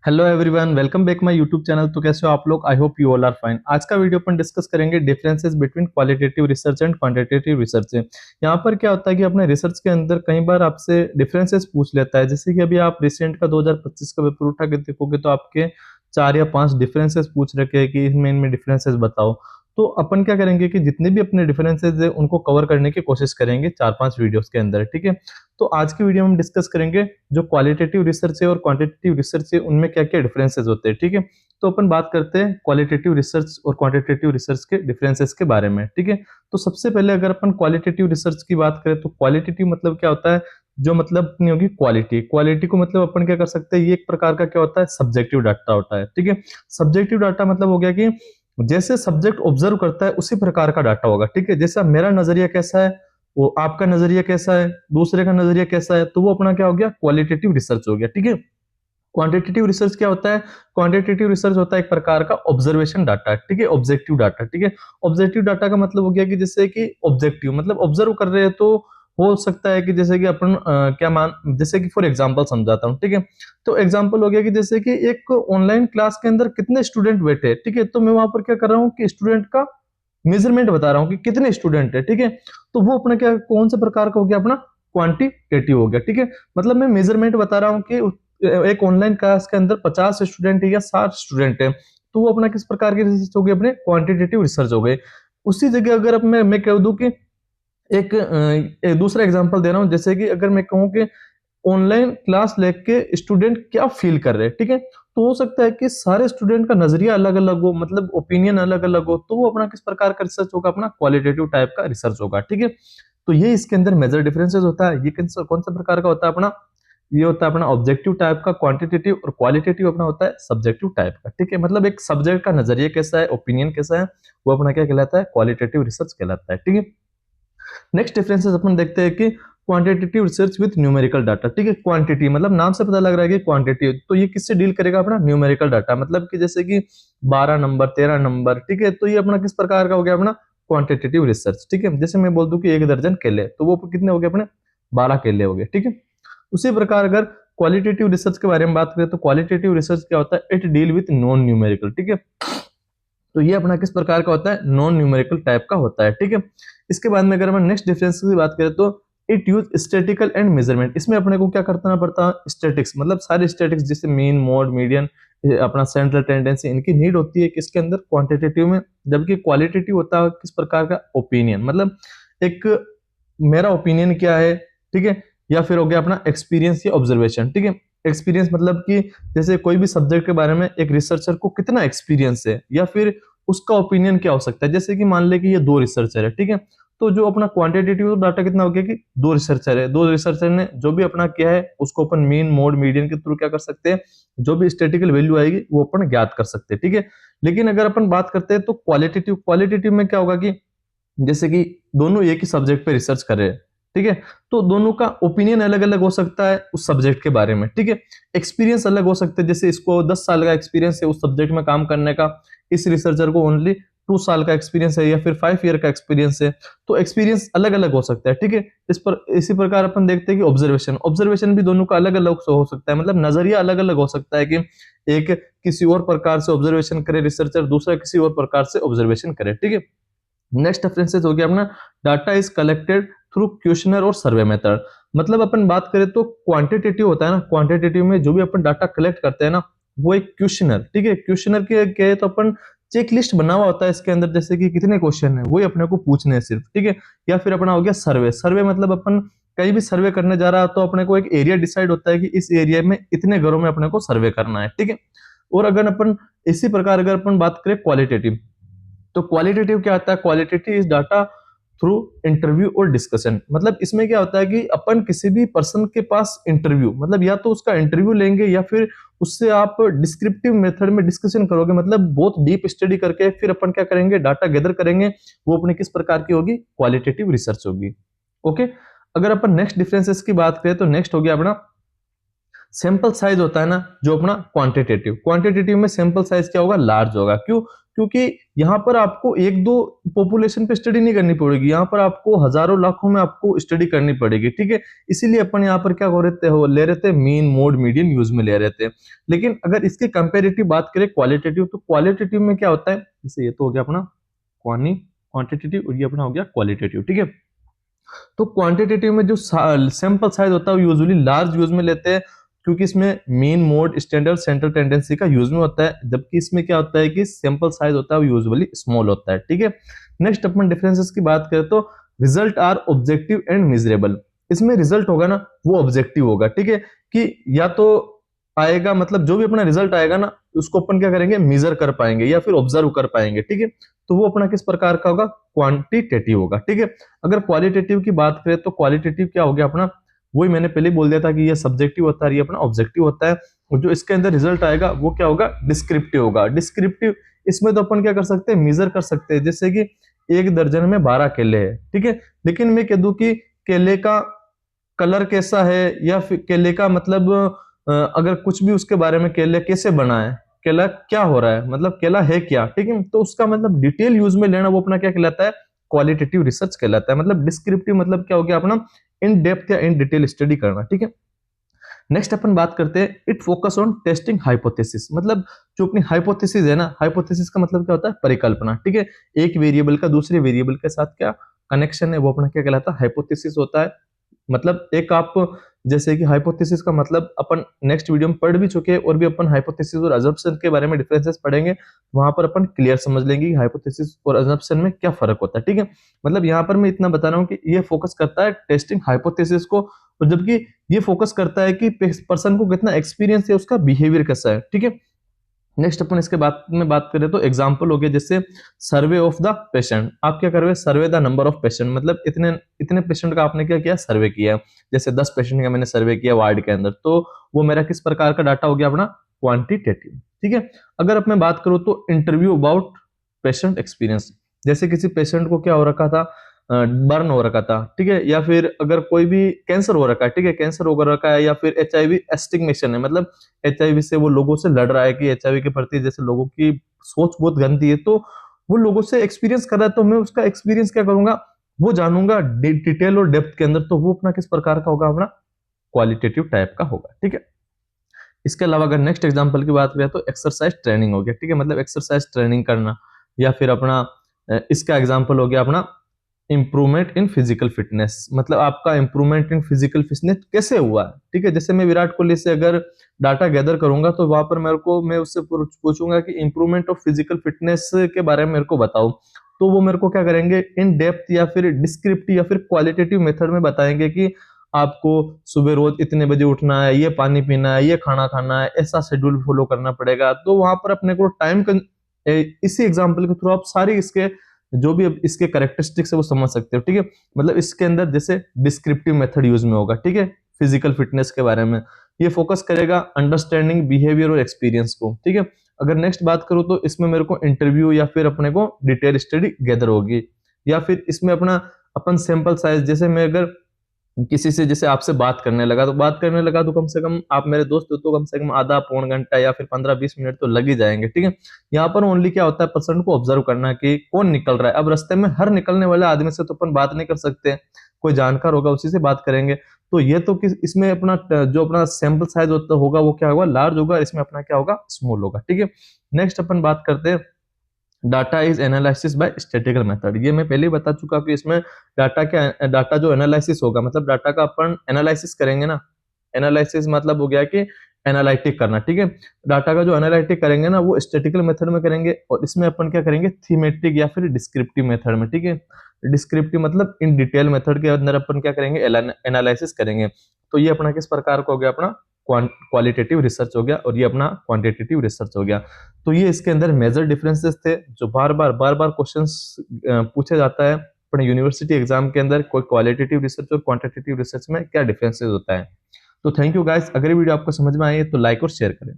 Hello everyone, welcome back my YouTube channel. तो कैसे हो आप लोग? I hope you all are fine. आज का वीडियो अपन डिस्कस करेंगे differences between qualitative research and quantitative research से। यहाँ पर क्या होता है कि अपने रिसर्च के अंदर कई बार आपसे डिफरेंसेस पूछ लेता है। जैसे कि अभी आप रिसेंट का 2025 का पेपर उठा के देखोगे तो आपके 4 या 5 डिफरेंसेस पूछ रखे हैं कि इनमें डिफरेंसेस बताओ। तो अपन क्या करेंगे कि जितने भी अपने डिफरेंसेस है उनको कवर करने की कोशिश करेंगे 4-5 वीडियोस के अंदर, ठीक है। तो आज की वीडियो में हम डिस्कस करेंगे जो क्वालिटेटिव रिसर्च है और क्वांटिटेटिव रिसर्च है उनमें क्या क्या डिफरेंसेस होते हैं, ठीक है। तो अपन बात करते हैं क्वालिटेटिव रिसर्च और क्वांटिटेटिव रिसर्च के डिफरेंसेस के बारे में, ठीक है। तो सबसे पहले अगर अपन क्वालिटेटिव रिसर्च की बात करें तो क्वालिटेटिव मतलब क्या होता है, जो मतलब अपनी होगी क्वालिटी। क्वालिटी को मतलब अपन क्या कर सकते हैं, ये एक प्रकार का क्या होता है, सब्जेक्टिव डाटा होता है, ठीक है। सब्जेक्टिव डाटा मतलब हो गया कि जैसे सब्जेक्ट ऑब्जर्व करता है उसी प्रकार का डाटा होगा, ठीक है। जैसा मेरा नजरिया कैसा है, वो आपका नजरिया कैसा है, दूसरे का नजरिया कैसा है, तो वो अपना क्या हो गया, क्वालिटेटिव रिसर्च हो गया, ठीक है। क्वांटिटेटिव रिसर्च क्या होता है? क्वांटिटेटिव रिसर्च होता है एक प्रकार का ऑब्जर्वेशन डाटा, ठीक है, ऑब्जेक्टिव डाटा, ठीक है। ऑब्जेक्टिव डाटा का मतलब हो गया कि जैसे कि ऑब्जेक्टिव मतलब ऑब्जर्व कर रहे हैं, तो हो सकता है कि जैसे कि अपन क्या मान, जैसे कि फॉर एग्जांपल समझाता हूं, ठीक है। तो एग्जांपल हो गया कि जैसे कि एक ऑनलाइन क्लास के अंदर कितने स्टूडेंट बैठे हैं, ठीक है। तो मैं वहां पर क्या कर रहा हूँ कि स्टूडेंट का मेजरमेंट बता रहा हूँ कि कितने स्टूडेंट है, ठीक है। तो वो अपना क्या, कौन से प्रकार का हो गया, अपना क्वांटिटेटिव हो गया, ठीक है। मतलब मैं मेजरमेंट बता रहा हूँ कि एक ऑनलाइन क्लास के अंदर 50 स्टूडेंट है या 60 स्टूडेंट है, तो वो अपना किस प्रकार की रिसर्च हो गई, अपने क्वांटिटेटिव रिसर्च हो गई। उसी जगह अगर अब मैं कह दूं कि एक दूसरा एग्जांपल दे रहा हूं, जैसे कि अगर मैं कहूं कि ऑनलाइन क्लास लेके स्टूडेंट क्या फील कर रहे हैं, ठीक है। तो हो सकता है कि सारे स्टूडेंट का नजरिया अलग अलग हो, मतलब ओपिनियन अलग अलग हो, तो वो अपना किस प्रकार का रिसर्च होगा, अपना क्वालिटेटिव टाइप का रिसर्च होगा, ठीक है। तो ये इसके अंदर मेजर डिफरेंसेस होता है। ये कौन सा प्रकार का होता है अपना, ये होता है अपना ऑब्जेक्टिव टाइप का क्वांटिटेटिव, और क्वालिटेटिव अपना होता है सब्जेक्टिव टाइप का, ठीक है। मतलब एक सब्जेक्ट का नजरिया कैसा है, ओपिनियन कैसा है, वो अपना क्या कहलाता है, क्वालिटेटिव रिसर्च कहलाता है, ठीक है। नेक्स्ट डिफरेंसेस अपन देखते हैं कि quantitative research with numerical data, ठीक है। क्वांटिटी मतलब नाम से पता लग रहा है कि क्वांटिटी, तो ये किससे डील करेगा, अपना न्यूमेरिकल डाटा, मतलब कि जैसे कि 12 नंबर 13 नंबर, ठीक है। तो ये अपना किस प्रकार का हो गया, अपना क्वांटिटेटिव रिसर्च, ठीक है। जैसे मैं बोल दूं कि 1 दर्जन केले, तो वो कितने हो गए, अपने 12 केले हो गए, ठीक है। उसी प्रकार अगर क्वालिटेटिव रिसर्च के बारे में बात करें तो क्वालिटेटिव रिसर्च क्या होता है, it deal with non numerical, ठीक है। तो ये अपना किस प्रकार का होता है, नॉन न्यूमेरिकल टाइप का होता है, ठीक है। इसके बाद में अगर हम नेक्स्ट डिफरेंस की बात करें तो it use statistical and measurement. इसमें अपने को क्या करना पड़ता है, स्टैटिक्स मतलब सारे स्टैटिक्स, जैसे मीन मोड मीडियन अपना सेंट्रल टेंडेंसी, इनकी नीड होती है किसके अंदर, क्वांटिटेटिव में। जबकि क्वालिटेटिव होता है किस प्रकार का, ओपिनियन, मतलब एक मेरा ओपिनियन क्या है, ठीक है। या फिर हो गया अपना एक्सपीरियंस या ऑब्जर्वेशन, ठीक है। एक्सपीरियंस मतलब कि जैसे कोई भी सब्जेक्ट के बारे में एक रिसर्चर को कितना एक्सपीरियंस है, या फिर उसका ओपिनियन क्या हो सकता है। जैसे कि मान ले कि ये 2 रिसर्चर है, ठीक है। तो जो अपना क्वांटिटेटिव डाटा कितना हो गया कि 2 रिसर्चर है, 2 रिसर्चर ने जो भी अपना किया है उसको अपन मीन मोड मीडियन के थ्रू क्या कर सकते हैं, जो भी स्टैटिकल वैल्यू आएगी वो अपन ज्ञात कर सकते हैं, ठीक है। लेकिन अगर अपन बात करते हैं तो क्वालिटेटिव, क्वालिटेटिव में क्या होगा कि जैसे कि दोनों एक ही सब्जेक्ट पे रिसर्च कर रहे हैं, ठीक है। तो दोनों का ओपिनियन अलग अलग हो सकता है उस सब्जेक्ट के बारे में, ठीक है। एक्सपीरियंस अलग हो सकते हैं, जैसे इसको 10 साल का एक्सपीरियंस है उस सब्जेक्ट में काम करने का, इस रिसर्चर को ओनली 2 साल का एक्सपीरियंस है या फिर 5 ईयर का एक्सपीरियंस है। तो एक्सपीरियंस अलग अलग हो सकता है, ठीक है। इसी प्रकार अपन देखते हैं कि ऑब्जर्वेशन, ऑब्जर्वेशन भी दोनों का अलग अलग हो सकता है, मतलब नजरिया अलग अलग हो सकता है कि एक किसी और प्रकार से ऑब्जर्वेशन करे रिसर्चर, दूसरा किसी और प्रकार से ऑब्जर्वेशन करे, ठीक है। नेक्स्ट रेफरेंसेस हो गया अपना, data is collected through questionnaire और सर्वे मेथड। मतलब अपन बात करें तो क्वांटिटेटिव होता है ना, क्वांटिटेटिव में जो भी अपन डाटा कलेक्ट करते हैं ना, वो एक क्वेश्चनर, ठीक है। क्वेश्चनर के कहे तो अपन चेक लिस्ट बना हुआ होता है इसके अंदर, जैसे कि कितने क्वेश्चन है वही अपने को पूछने हैं सिर्फ, ठीक है। या फिर अपना हो गया सर्वे, सर्वे मतलब अपन कहीं भी सर्वे करने जा रहा है तो अपने को एक एरिया डिसाइड होता है कि इस एरिया में इतने घरों में अपने को सर्वे करना है, ठीक है। और अगर अपन इसी प्रकार अगर अपन बात करें क्वालिटेटिव, तो क्वालिटेटिव क्या आता है, qualitative is data through interview और डिस्कशन। मतलब इसमें क्या होता है कि अपन किसी भी पर्सन के पास इंटरव्यू, मतलब या तो उसका इंटरव्यू लेंगे या फिर उससे आप डिस्क्रिप्टिव मेथड में डिस्कशन करोगे, मतलब बहुत डीप स्टडी करके फिर अपन क्या करेंगे, डाटा गैदर करेंगे, वो अपने किस प्रकार की होगी, क्वालिटेटिव रिसर्च होगी, ओके। अगर अपन नेक्स्ट डिफरेंसेस की बात करें तो नेक्स्ट हो गया अपना सैंपल साइज होता है ना जो अपना क्वांटिटेटिव, क्वांटिटेटिव में सैंपल साइज क्या होगा, लार्ज होगा। क्यों? क्योंकि यहाँ पर आपको एक दो पॉपुलेशन पे स्टडी नहीं करनी पड़ेगी, यहाँ पर आपको हजारों लाखों में आपको स्टडी करनी पड़ेगी, ठीक है। इसीलिए अपन यहाँ पर क्या हो रहे थे, वो ले रहे थे मीन मोड मीडियन यूज में ले रहे थे। लेकिन अगर इसकी कंपेरेटिव बात करें क्वालिटेटिव, तो क्वालिटेटिव में क्या होता है, जैसे ये तो हो गया अपना क्वांटिटेटिव और ये अपना हो गया क्वालिटेटिव, ठीक है। तो क्वांटिटेटिव में जो सैंपल साइज होता है वो यूजुअली लार्ज यूज में लेते हैं, क्योंकि इसमें mean mode standard central tendency का यूज में होता है, जबकि इसमें क्या होता है कि सैंपल साइज होता है वो यूजुअली स्मॉल होता है, ठीक है। नेक्स्ट अपन डिफरेंसेस की बात करें तो result are objective and measurable. इसमें रिजल्ट होगा ना वो ऑब्जेक्टिव होगा, ठीक है, कि या तो आएगा, मतलब जो भी अपना रिजल्ट आएगा ना उसको अपन क्या करेंगे, मेजर कर पाएंगे या फिर ऑब्जर्व कर पाएंगे, ठीक है। तो वो अपना किस प्रकार का होगा, क्वांटिटेटिव होगा, ठीक है। अगर क्वालिटेटिव की बात करें तो क्वालिटेटिव क्या हो गया अपना, वही मैंने पहले बोल दिया था कि ये सब्जेक्टिव होता है, ये अपना ऑब्जेक्टिव होता है। और जो इसके अंदर रिजल्ट आएगा वो क्या होगा, डिस्क्रिप्टिव होगा। डिस्क्रिप्टिव इसमें तो अपन क्या कर सकते हैं, मेजर कर सकते हैं, जैसे कि एक दर्जन में 12 केले हैं, ठीक है। लेकिन मैं कह दूं कि केले का कलर कैसा है, या फिर केले का मतलब अगर कुछ भी उसके बारे में, केले कैसे बना है, केला क्या हो रहा है, मतलब केला है क्या, ठीक है। तो उसका मतलब डिटेल यूज में लेना वो अपना क्या कहलाता है, क्वालिटेटिव रिसर्च कहलाता है। मतलब डिस्क्रिप्टिव मतलब क्या हो गया अपना, इन डेप्थ या इन डिटेल स्टडी करना, ठीक है। नेक्स्ट अपन बात करते हैं, it focus on testing hypothesis. मतलब जो अपनी हाइपोथेसिस है ना, हाइपोथेसिस का मतलब क्या होता है, परिकल्पना, ठीक है। एक वेरिएबल का दूसरे वेरिएबल के साथ क्या कनेक्शन है वो अपना क्या कहलाता है, हाइपोथेसिस होता है। मतलब एक आप, जैसे कि हाइपोथेसिस का मतलब अपन नेक्स्ट वीडियो में पढ़ भी चुके हैं, और भी अपन हाइपोथेसिस और अजम्पशन के बारे में डिफरेंसेस पढ़ेंगे, वहां पर अपन क्लियर समझ लेंगे कि हाइपोथेसिस और अजम्पशन में क्या फर्क होता है, ठीक है। मतलब यहाँ पर मैं इतना बता रहा हूँ कि ये फोकस करता है टेस्टिंग हाइपोथेसिस को, और जबकि ये फोकस करता है कि पर्सन को कितना एक्सपीरियंस है, उसका बिहेवियर कैसा है, ठीक है। नेक्स्ट अपन इसके बाद में बात करें तो एग्जांपल हो गया, जैसे सर्वे ऑफ द पेशेंट। आप क्या कर रहे हो, सर्वे द नंबर ऑफ पेशेंट, मतलब इतने इतने पेशेंट का आपने क्या किया, सर्वे किया। जैसे 10 पेशेंट का मैंने सर्वे किया वार्ड के अंदर, तो वो मेरा किस प्रकार का डाटा हो गया अपना, क्वांटिटेटिव, ठीक है। अगर अब मैं बात करूं तो इंटरव्यू अबाउट पेशेंट एक्सपीरियंस, जैसे किसी पेशेंट को क्या हो रखा था, बर्न हो रखा था, ठीक है, या फिर अगर कोई भी कैंसर हो रखा है, ठीक है, कैंसर हो रखा है, या फिर HIV एस्टिग्मेशन है, मतलब HIV से वो लोगों से लड़ रहा है कि HIV के प्रति जैसे लोगों की सोच बहुत गंदी है, तो वो लोगों से एक्सपीरियंस कर रहा है, तो मैं उसका एक्सपीरियंस क्या करूंगा, वो जानूंगा डिटेल और डेप्थ के अंदर, तो वो अपना किस प्रकार का होगा, अपना क्वालिटेटिव टाइप का होगा, ठीक है। इसके अलावा अगर नेक्स्ट एग्जांपल की बात करें तो एक्सरसाइज ट्रेनिंग हो गया, ठीक है, मतलब एक्सरसाइज ट्रेनिंग करना, या फिर अपना इसका एग्जांपल हो गया अपना इंप्रूवमेंट इन फिजिकल फिटनेस, मतलब आपका इंप्रूवमेंट इन फिजिकल फिटनेस कैसे हुआ है, ठीक है। जैसे मैं विराट कोहली से अगर डाटा गैदर करूंगा, तो वहां पर मैं उससे पूछूंगा कि इंप्रूवमेंट ऑफ फिजिकल फिटनेस के बारे में मेरे को बताओ, तो वो मेरे को क्या करेंगे, इन डेप्थ या फिर डिस्क्रिप्टिव या फिर क्वालिटेटिव मेथड में बताएंगे कि आपको सुबह रोज इतने बजे उठना है, ये पानी पीना है, ये खाना खाना है, ऐसा शेड्यूल फॉलो करना पड़ेगा। तो वहां पर अपने को इसी एग्जांपल के थ्रू आप सारी इसके जो भी इसके कैरेक्टरिस्टिक्स है वो समझ सकते हो, ठीक है। मतलब इसके अंदर जैसे डिस्क्रिप्टिव मेथड यूज में होगा, ठीक है, फिजिकल फिटनेस के बारे में ये फोकस करेगा अंडरस्टैंडिंग बिहेवियर और एक्सपीरियंस को, ठीक है। अगर नेक्स्ट बात करूं तो इसमें मेरे को इंटरव्यू या फिर अपने को डिटेल स्टडी गैदर होगी, या फिर इसमें अपना अपन सैंपल साइज, जैसे मैं अगर किसी से जैसे आपसे बात करने लगा तो कम से कम आप मेरे दोस्त हो तो कम से कम आधा पौन घंटा या फिर 15-20 मिनट तो लग ही जाएंगे, ठीक है। यहाँ पर ओनली क्या होता है, पर्सन को ऑब्जर्व करना कि कौन निकल रहा है। अब रास्ते में हर निकलने वाले आदमी से तो अपन बात नहीं कर सकते, कोई जानकार होगा उसी से बात करेंगे। तो ये तो किस इसमें अपना जो अपना सैंपल साइज होगा वो क्या होगा, लार्ज होगा, इसमें अपना क्या होगा, स्मॉल होगा, ठीक है। नेक्स्ट अपन बात करते हैं data is analysis bye statistical method. ये मैं पहले ही बता चुका कि इसमें डाटा जो एनालिसिस होगा, मतलब डाटा का अपन एनालिसिस करेंगे ना, एनालिसिस मतलब हो गया कि एनालिटिक करना, ठीक है। डाटा का जो एनालिटिक करेंगे ना वो स्टैटिस्टिकल मेथड में करेंगे, और इसमें अपन क्या करेंगे, थीमेटिक या फिर डिस्क्रिप्टिव मेथड में, ठीक है। डिस्क्रिप्टिव मतलब इन डिटेल मेथड के अंदर अपन क्या करेंगे, एनालिसिस करेंगे। तो ये अपना किस प्रकार का हो गया, अपना क्वालिटेटिव रिसर्च हो गया, और ये अपना क्वांटिटेटिव रिसर्च हो गया। तो ये इसके अंदर मेजर डिफरेंसेस थे जो बार बार क्वेश्चंस पूछा जाता है अपने यूनिवर्सिटी एग्जाम के अंदर, कोई क्वालिटेटिव रिसर्च और क्वांटिटेटिव रिसर्च में क्या डिफरेंसेस होता है। तो थैंक यू गाइस, अगर वीडियो आपको समझ में आई है तो लाइक और शेयर करें।